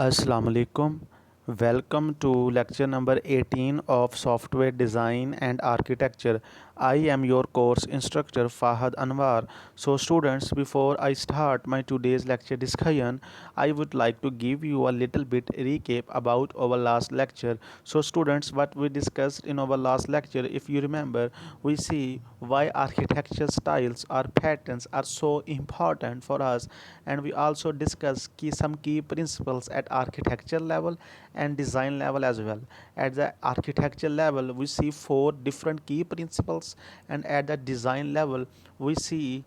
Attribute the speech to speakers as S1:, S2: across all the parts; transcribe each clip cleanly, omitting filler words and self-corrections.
S1: Assalamu alaikum. Welcome to lecture number 18 of software design and architecture. I am your course instructor Fahad Anwar. So students, before I start my today's lecture discussion, I would like to give you a little bit recap about our last lecture. So students, what we discussed in our last lecture, if you remember, we see why architecture styles or patterns are so important for us, and we also discuss some key principles at architecture level and design level as well. At the architecture level, we see four different key principles, and at the design level, we see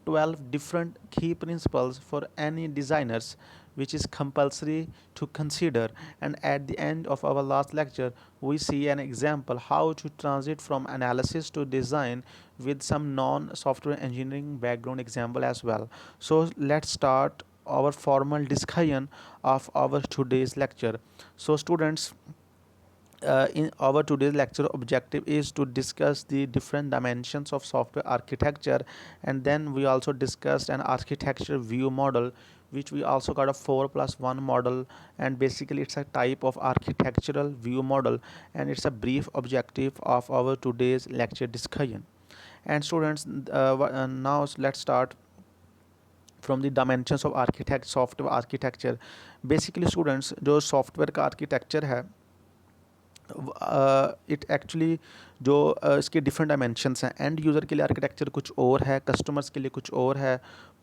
S1: 12 different key principles for any designers, which is compulsory to consider. And at the end of our last lecture, we see an example how to transit from analysis to design with some non software engineering background example as well. So let's start our formal discussion of our today's lecture. So students, in our today's lecture objective is to discuss the different dimensions of software architecture, and then we also discussed an architecture view model, which we also got a 4+1 model. And basically it's a type of architectural view model, and it's a brief objective of our today's lecture discussion. And students, now let's start from the dimensions of architect software architecture. Basically students, जो software का architecture है, it actually जो इसके different dimensions हैं। End user के लिए architecture कुछ और है, कस्टमर्स के लिए कुछ और है,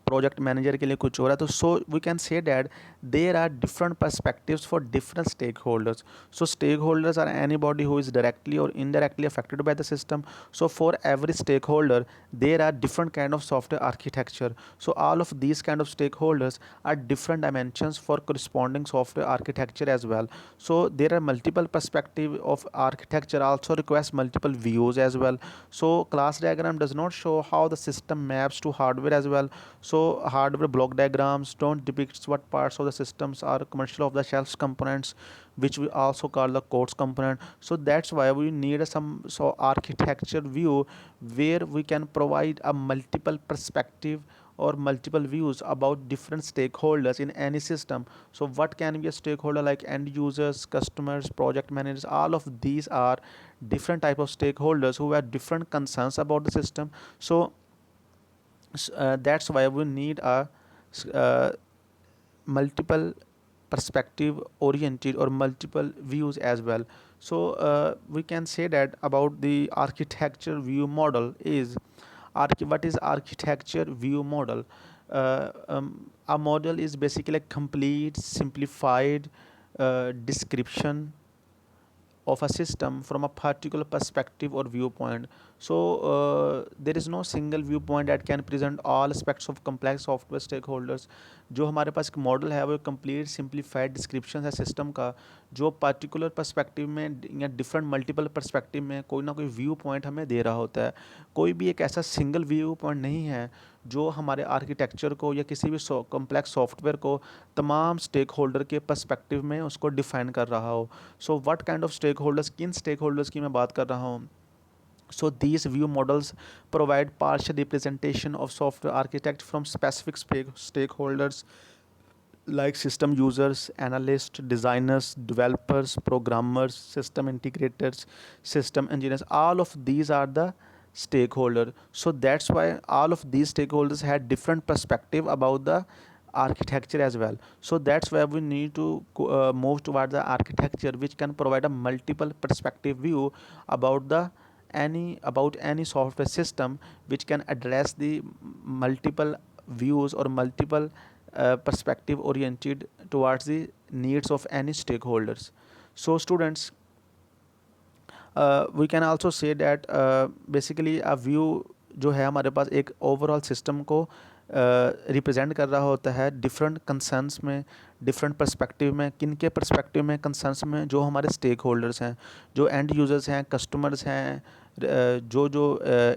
S1: प्रोजेक्ट मैनेजर के लिए कुछ और है। तो so we can say that there are different perspectives for different stakeholders. So stakeholders are anybody who is directly or indirectly affected by the system. So for every stakeholder, there are different kind of software architecture. So all of these kind of stakeholders are different dimensions for corresponding software architecture as well. So there are multiple perspective of architecture also requires multiple views as well. So class diagram does not show how the system maps to hardware as well. So hardware block diagrams don't depict what parts of the systems are commercial of the shelf components, which we also call the codes component. So that's why we need some architecture view where we can provide a multiple perspective or multiple views about different stakeholders in any system. So what can be a stakeholder, like end users, customers, project managers? All of these are different type of stakeholders who have different concerns about the system. So that's why we need a uh, multiple perspective oriented or multiple views as well. So we can say that about the architecture view model is what is architecture view model. A model is basically a complete simplified description of a system from a particular perspective or viewpoint. So there is no single viewpoint that can present all aspects of complex software stakeholders. जो हमारे पास एक model है वो complete simplified description है system का, जो particular perspective में या डिफरेंट मल्टीपल पर्सपेक्टिव में कोई ना कोई व्यू पॉइंट हमें दे रहा होता है. कोई भी एक ऐसा सिंगल व्यू पॉइंट नहीं है जो हमारे आर्किटेक्चर को या किसी भी कॉम्प्लेक्स सॉफ्टवेयर को तमाम स्टेक होल्डर के पर्सपेक्टिव में उसको डिफाइन कर रहा हो. So what kind of stakeholders, किन स्टेक होल्डर्स की मैं बात कर रहा हूँ. So these view models provide partial representation of software architect from specific stakeholders like system users, analysts, designers, developers, programmers, system integrators, system engineers. All of these are the stakeholder. So that's why all of these stakeholders had different perspective about the architecture as well. So that's why we need to move towards the architecture which can provide a multiple perspective view about the any software system, which can address the multiple views or multiple perspective oriented towards the needs of any stakeholders. So students, we can also say that basically a view जो है हमारे पास एक overall system को represent कर रहा होता है different concerns में, डिफरेंट पर्सपेक्टिव में. किन के पर्सपेक्टिव में, कंसर्न्स में? जो हमारे स्टेक होल्डर्स हैं, जो एंड यूज़र्स हैं, कस्टमर्स हैं, जो जो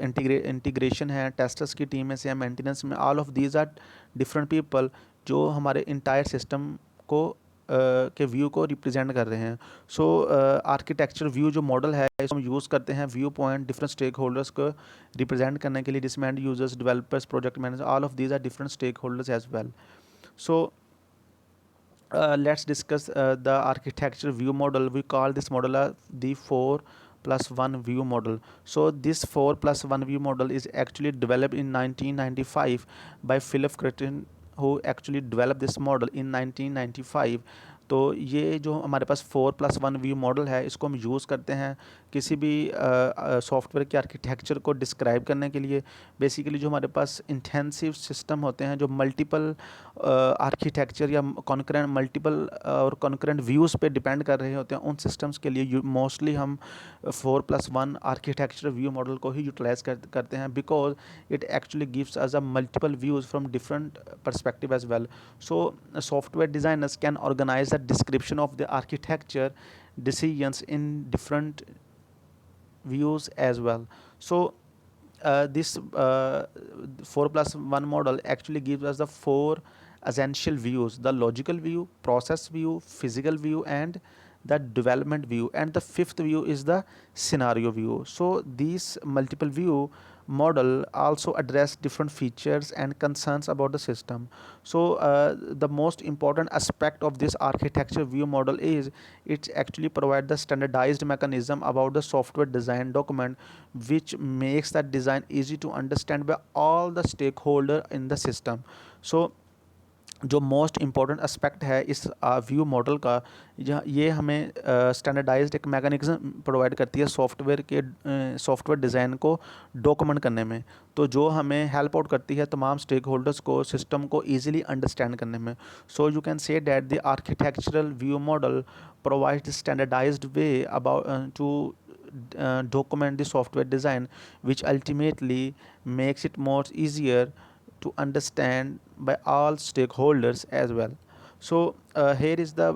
S1: इंटीग्रेशन है, टेस्टर्स की टीम में से, मेंटेनेंस में. All of these are different people जो हमारे इंटायर सिस्टम को के व्यू को रिप्रेजेंट कर रहे हैं. सो आर्किटेक्चर व्यू जो मॉडल है इसको हम यूज़ करते हैं viewpoint different stakeholders को रिप्रेजेंट करने के लिए, जिसमें end users, developers, project manager, all of these are different stakeholders as well. So Let's discuss the architecture view model. We call this model the 4+1 view model. So this 4+1 view model is actually developed in 1995 by Philip Creighton, who actually developed this model in 1995. तो ये जो हमारे पास 4+1 view model है, इसको हम use करते हैं किसी भी सॉफ्टवेयर के आर्किटेक्चर को डिस्क्राइब करने के लिए। बेसिकली जो हमारे पास इंटेंसिव सिस्टम होते हैं, जो मल्टीपल आर्किटेक्चर या कॉन्करेंट मल्टीपल और कॉन्करेंट व्यूज़ पे डिपेंड कर रहे होते हैं, उन सिस्टम्स के लिए मोस्टली हम 4+1 आर्किटेक्चर व्यू मॉडल को ही यूटिलाइज करते हैं, because it actually gives us a multiple views from different perspective as well. So software designers can organize the description of the architecture decisions in different views as well. So this 4+1 model actually gives us the four essential views: the logical view, process view, physical view, and the development view. And the fifth view is the scenario view. So these multiple view model also address different features and concerns about the system. So the most important aspect of this architecture view model is it actually provide the standardized mechanism about the software design document, which makes that design easy to understand by all the stakeholder in the system. So जो most important aspect है इस view model का, ये हमें standardised एक mechanism provide करती है software design को डॉक्यूमेंट करने में, तो जो हमें हेल्प आउट करती है तमाम स्टेक होल्डर्स को सिस्टम को ईजिली अंडरस्टैंड करने में. So you can say that the architectural view model provide standardised way about to document the software design, which ultimately makes it more easier to understand by all stakeholders as well. So here is the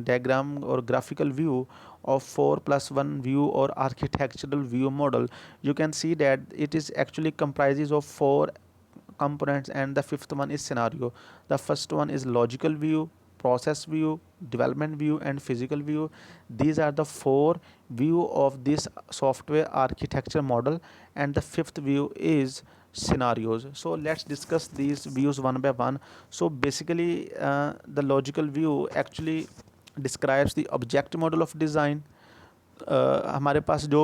S1: diagram or graphical view of 4+1 view or architectural view model. You can see that it is actually comprises of four components, and the fifth one is scenario. The first one is logical view, process view, development view, and physical view. These are the four view of this software architecture model, and the fifth view is scenarios. So let's discuss these views one by one. So basically the logical view actually describes the object model of design. हमारे पास जो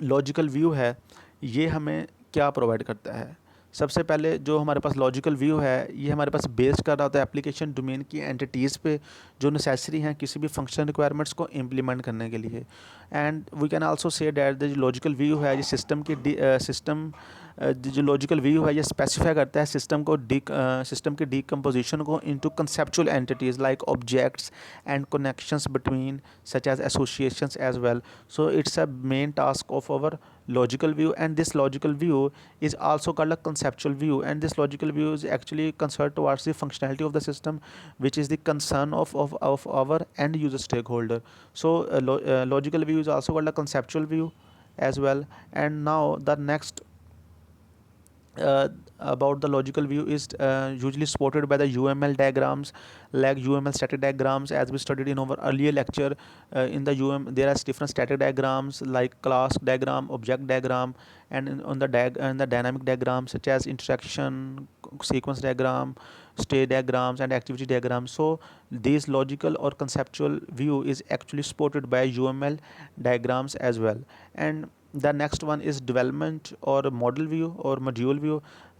S1: logical view है ये हमें क्या provide करता है? सबसे पहले जो हमारे पास लॉजिकल व्यू है ये हमारे पास बेस कर रहा होता है एप्लीकेशन डोमेन की एंटिटीज़ पे जो नेसेसरी हैं किसी भी फंक्शन रिक्वायरमेंट्स को इम्प्लीमेंट करने के लिए. And we can also say that the जो लॉजिकल व्यू है ये सिस्टम जो लॉजिकल व्यू है ये स्पेसिफाई करता है सिस्टम की डीकम्पोजिशन को into conceptual entities like objects and connections between such as associations as well. So it's a main task of our logical view, and this logical view is also called a conceptual view, and this logical view is actually concerned towards the functionality of the system, which is the concern of our end user stakeholder. So logical view is also called a conceptual view as well. And now the next about the logical view is usually supported by the UML diagrams, like UML static diagrams, as we studied in our earlier lecture. In the there are different static diagrams like class diagram, object diagram, and on the dynamic diagrams such as interaction, sequence diagram, state diagrams, and activity diagrams. So this logical or conceptual view is actually supported by UML diagrams as well. And the next one is development or model view or module view.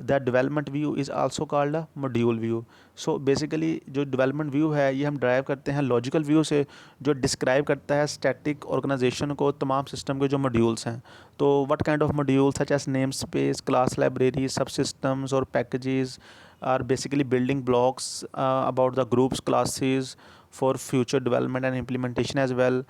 S1: The development view is also called a module view. So basically जो development view है ये हम drive करते हैं logical view से, जो describe करता है static organization को तमाम सिस्टम के जो modules हैं. तो what kind of modules such as namespace, class library, subsystems or packages are basically building blocks about the groups, classes for future development and implementation as well.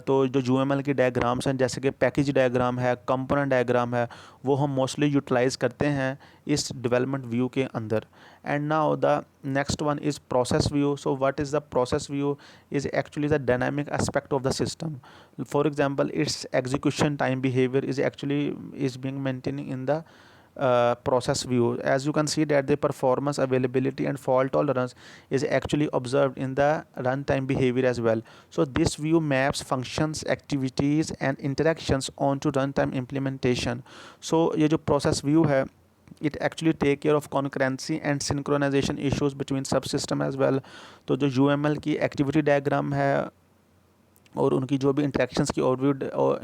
S1: तो जो UML की diagrams हैं जैसे कि पैकेज डायग्राम है, component diagram है, वो हम मोस्टली यूटिलाइज़ करते हैं इस डेवलपमेंट व्यू के अंदर. And now the next one is process view. So what is the process view is actually the dynamic aspect of the system. For example it's execution time behaviour is being maintained in the process view. As you can see that the performance, availability, and fault tolerance is actually observed in the runtime behavior as well. So this view maps functions, activities, and interactions onto runtime implementation. So ये जो process view है it actually take care of concurrency and synchronization issues between subsystem as well. तो जो UML की activity diagram है और उनकी जो भी इंटरेक्शंस की ओवरव्यू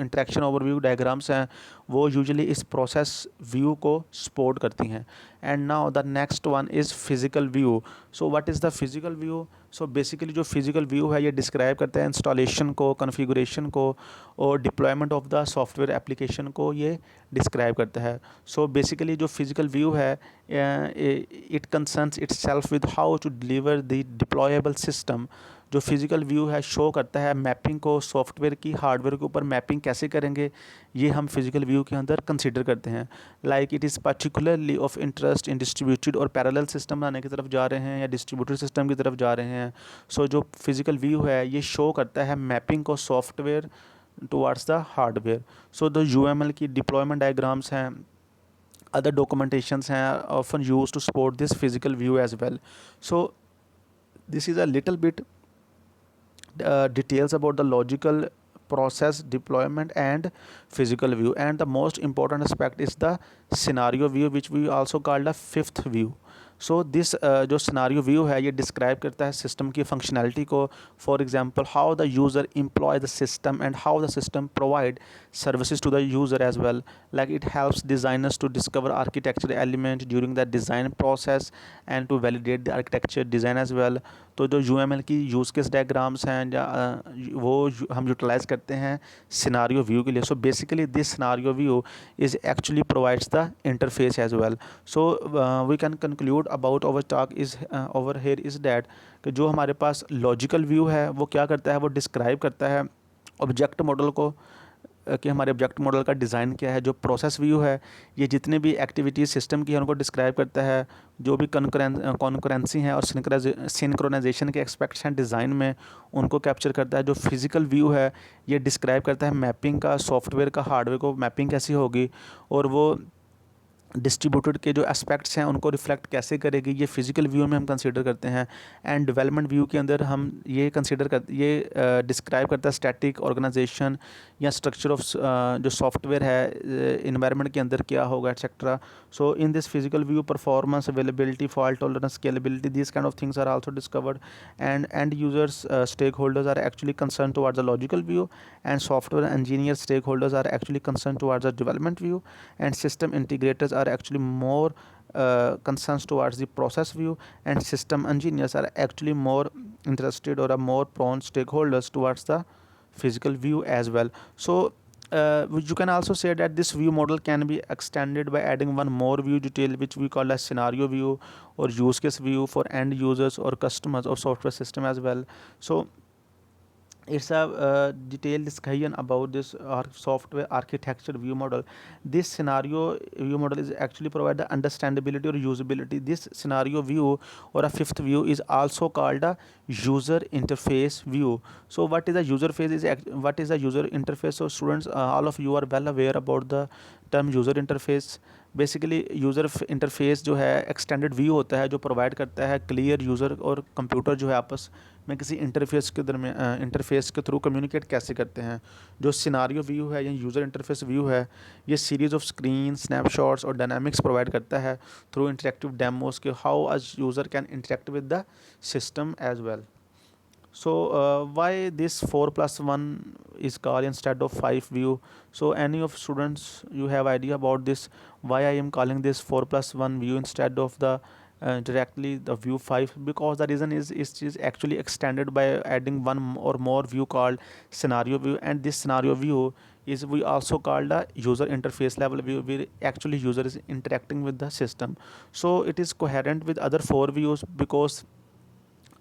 S1: इंटरेक्शन ओवरव्यू डायग्राम्स हैं वो यूजुअली इस प्रोसेस व्यू को सपोर्ट करती हैं. And now the next one is physical view. So what is the physical view? So basically जो फिजिकल व्यू है ये डिस्क्राइब करता है इंस्टॉलेशन को, कॉन्फ़िगरेशन को और deployment of the software application को ये डिस्क्राइब करता है. सो बेसिकली जो फिजिकल व्यू है it concerns itself with how to deliver the deployable system. जो फिजिकल व्यू है शो करता है मैपिंग को, सॉफ्टवेयर की हार्डवेयर के ऊपर मैपिंग कैसे करेंगे ये हम फिजिकल व्यू के अंदर कंसीडर करते हैं. Like it is particularly of interest in distributed और पैरेलल सिस्टम बनाने की तरफ जा रहे हैं या डिस्ट्रीब्यूटेड सिस्टम की तरफ जा रहे हैं. सो जो फिजिकल व्यू है ये शो करता है मैपिंग को software towards the hardware. So the UML की डिप्लॉयमेंट डायग्राम्स हैं, other documentations are often used to support this physical view as well. So this is a little bit details about the logical process deployment and physical view, and the most important aspect is the scenario view, which we also call the fifth view. So this जो scenario view है ये describe करता है system की functionality को. For example how the user employ the system and how the system provide services to the user as well. Like it helps designers to discover architecture element during the design process and to validate the architecture design as well. तो जो UML की use case diagrams हैं या वो हम utilise करते हैं scenario view के लिए. So basically this scenario view is actually provides the interface as well. So we can conclude about over talk is over here is that कि जो हमारे पास लॉजिकल व्यू है वो क्या करता है, वो डिस्क्राइब करता है ऑब्जेक्ट मॉडल को कि हमारे ऑब्जेक्ट मॉडल का डिज़ाइन क्या है. जो प्रोसेस व्यू है ये जितने भी एक्टिविटीज़ सिस्टम की हैं उनको डिस्क्राइब करता है. जो भी कॉन्करेंसी हैं और सिंक्रोनाइजेशन के एस्पेक्ट्स हैं डिज़ाइन में उनको कैप्चर करता है. जो फिज़िकल व्यू है ये डिस्क्राइब करता है मैपिंग का, सॉफ्टवेयर का हार्डवेयर को मैपिंग कैसी होगी और वो डिस्ट्रीब्यूटेड के जो एस्पेक्ट्स हैं उनको रिफ्लेक्ट कैसे करेगी, ये फिजिकल व्यू में हम कंसीडर करते हैं. एंड डेवलपमेंट व्यू के अंदर हम ये कंसीडर कर ये डिस्क्राइब करता है स्टैटिक ऑर्गेनाइजेशन या स्ट्रक्चर ऑफ जो सॉफ्टवेयर है इन्वायरमेंट के अंदर क्या होगा etcetera. So in this physical view performance, availability, fault tolerance, scalability, this kind of things are also discovered. And users stakeholders are actually concern towards the logical view and software engineer stakeholders are actually concern towards the development view and system integrators are actually more concerns towards the process view and system engineers are actually more interested or are more prone stakeholders towards the physical view as well. So you can also say that this view model can be extended by adding one more view detail which we call as scenario view or use case view for end users or customers of software system as well. So it's a detailed discussion about this software architecture view model. This scenario view model is actually provide the understandability or usability. This scenario view or a fifth view is also called a user interface view. So what is a user phase is what is a user interface? So students, all of you are well aware about the term user interface. Basically user interface जो है extended view होता है जो provide करता है clear user और computer जो है आपस में किसी इंटरफेस के दरमियान इंटरफेस के थ्रू कम्युनिकेट कैसे करते हैं. जो सिनारियो व्यू है या यूज़र इंटरफेस व्यू है ये सीरीज़ ऑफ स्क्रीन, स्नैपशॉट्स और डायनामिक्स प्रोवाइड करता है थ्रू इंटरेक्टिव डेमोज के how a user can interact with the system as well. So why this 4+1 is called instead of 5 view? So any of students you have idea about this, why I am calling this 4+1 view instead of the directly the view 5? Because the reason is it is actually extended by adding one or more view called scenario view, and this scenario view is we also called the user interface level view where actually user is interacting with the system. So it is coherent with other 4 views because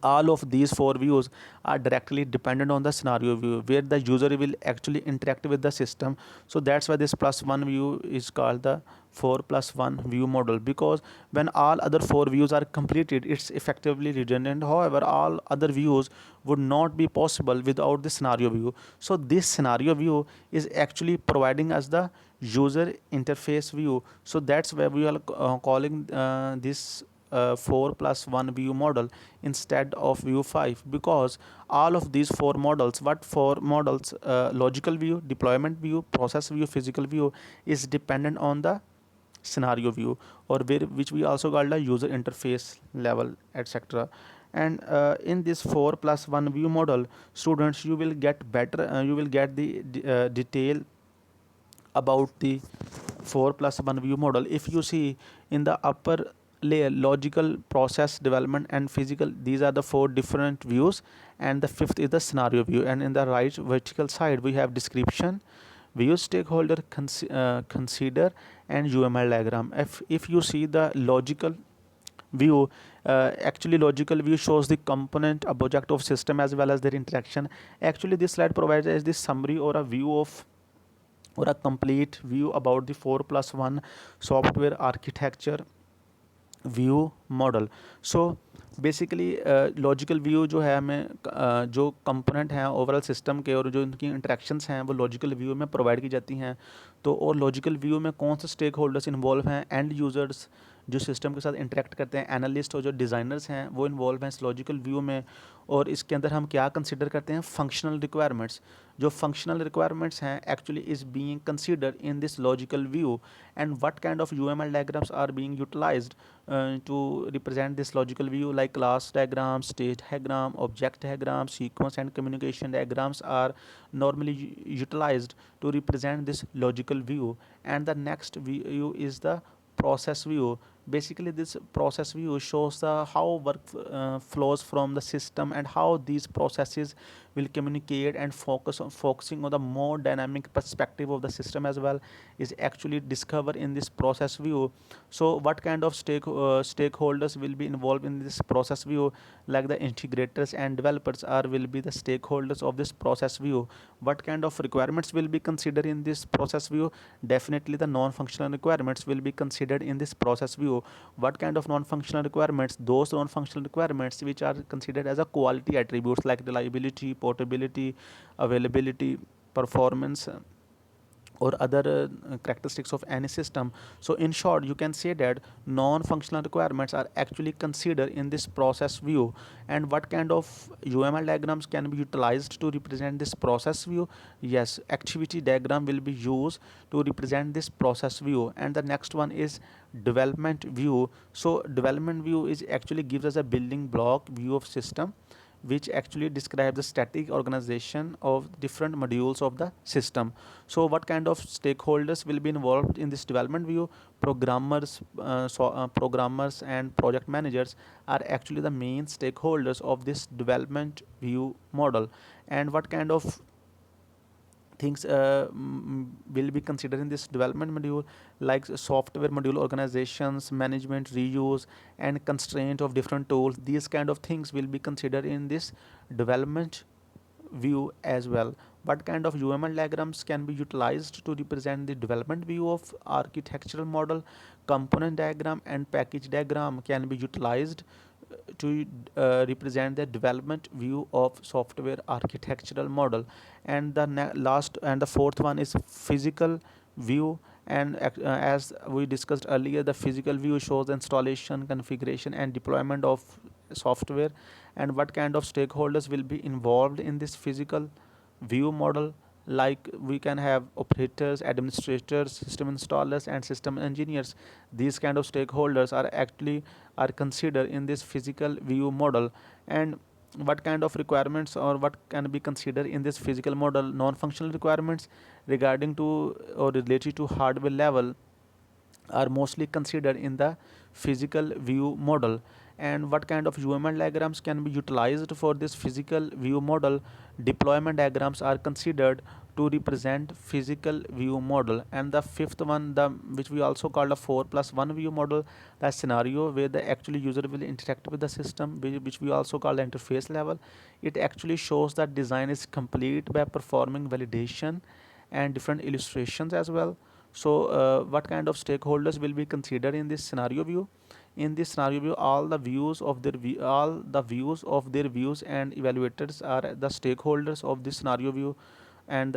S1: all of these 4 views are directly dependent on the scenario view where the user will actually interact with the system. So that's why this +1 view is called the 4+1 view model, because when all other 4 views are completed it's effectively redundant. However, all other views would not be possible without the scenario view. So this scenario view is actually providing us the user interface view. So that's why we are calling this 4+1 view model instead of view 5, because all of these 4 models, what 4 models, logical view, deployment view, process view, physical view, is dependent on the scenario view, or which we also call the user interface level, etc. And in this 4 plus 1 view model, students, you will get better, you will get the detail about the 4 plus 1 view model. If you see in the upper layer, logical, process, development and physical, these are the 4 different views, and the fifth is the scenario view. And in the right vertical side we have description, view, stakeholder, consider and UML diagram. If you see the logical view, actually logical view shows the component, object of system as well as their interaction. Actually this slide provides as this summary or a view of, or a complete view about the 4 plus 1 software architecture view model. So basically logical view जो है हमें जो component हैं overall system के और जो उनकी interactions हैं वो लॉजिकल व्यू में प्रोवाइड की जाती हैं. तो और लॉजिकल व्यू में कौन से स्टेक होल्डर्स इन्वॉल्व हैं, एंड यूज़र्स जो सिस्टम के साथ इंटरेक्ट करते हैं, एनालिस्ट और जो डिज़ाइनर्स हैं वो इन्वॉल्व हैं इस लॉजिकल व्यू में. और इसके अंदर हम क्या कंसिडर करते हैं, फंक्शनल रिक्वायरमेंट्स. जो फंक्शनल रिक्वायरमेंट्स हैं actually is being consider in this logical view, and what kind of UML diagrams are being utilized to represent this logical view, like class diagram, state diagram, object diagram, sequence and communication diagrams are normally utilized to represent this logical view. And the next view is the process view. Basically this process view shows the how work flows from the system and how these processes will communicate, and focusing on the more dynamic perspective of the system as well is actually discovered in this process view. So what kind of stakeholders will be involved in this process view, like the integrators and developers are will be the stakeholders of this process view. What kind of requirements will be considered in this process view? Definitely the non-functional requirements will be considered in this process view. What kind of non-functional requirements? Those non-functional requirements which are considered as a quality attributes, like reliability, portability, availability, performance, or other characteristics of any system. So in short you can say that non-functional requirements are actually considered in this process view. And what kind of UML diagrams can be utilized to represent this process view? Yes, activity diagram will be used to represent this process view. And the next one is development view. So development view is actually gives us a building block view of system, which actually describes the static organization of different modules of the system. So what kind of stakeholders will be involved in this development view? Programmers and project managers are actually the main stakeholders of this development view model. And what kind of things will be considered in this development module, like software module organizations, management, reuse and constraint of different tools. These kind of things will be considered in this development view as well. What kind of UML diagrams can be utilized to represent the development view of architectural model? Component diagram and package diagram can be utilized to represent the development view of software architectural model. And the last and the fourth one is physical view. And as we discussed earlier, the physical view shows the installation, configuration and deployment of software. And what kind of stakeholders will be involved in this physical view model? Like we can have operators, administrators, system installers and system engineers. These kind of stakeholders are actually are considered in this physical view model. And what kind of requirements or what can be considered in this physical model? Non-functional requirements regarding to or related to hardware level are mostly considered in the physical view model. And what kind of UML diagrams can be utilized for this physical view model? Deployment diagrams are considered to represent physical view model. And the fifth one, the which we also call a 4 plus 1 view model, the scenario where the actual user will interact with the system, which we also call the interface level. It actually shows that design is complete by performing validation and different illustrations as well. So what kind of stakeholders will be considered in this scenario view? In this scenario view, all the views of their views and evaluators are the stakeholders of this scenario view. And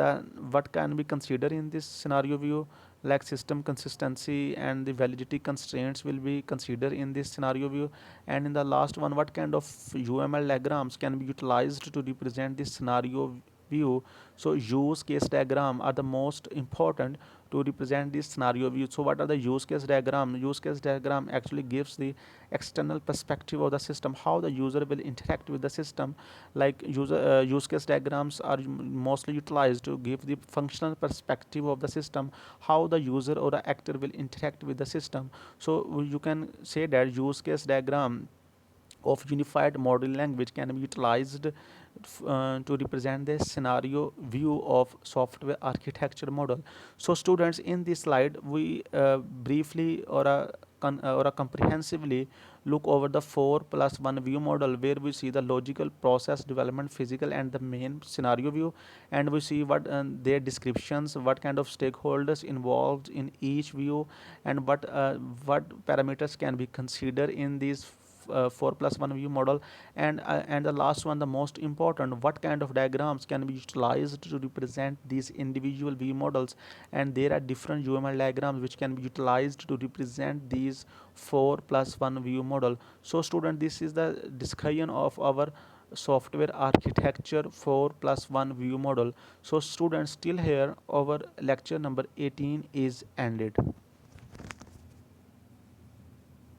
S1: what can be considered in this scenario view, like system consistency and the validity constraints will be considered in this scenario view. And in the last one, what kind of UML diagrams can be utilized to represent this scenario view. So use case diagram are the most important to represent this scenario view. So what are the use case diagram? Use case diagram actually gives the external perspective of the system, how the user will interact with the system. Like use case diagrams are mostly utilized to give the functional perspective of the system, how the user or the actor will interact with the system. So you can say that use case diagram of unified modeling language can be utilized to represent the scenario view of software architecture model. So students, in this slide we briefly or a comprehensively look over the 4+1 view model, where we see the logical, process development, physical, and the main scenario view. And we see what their descriptions, what kind of stakeholders involved in each view, and what parameters can be considered in these 4+1 view model. And the last one, the most important, what kind of diagrams can be utilized to represent these individual view models. And there are different UML diagrams which can be utilized to represent these 4+1 view model. So student, this is the discussion of our software architecture 4+1 view model. So students, still here our lecture number 18 is ended.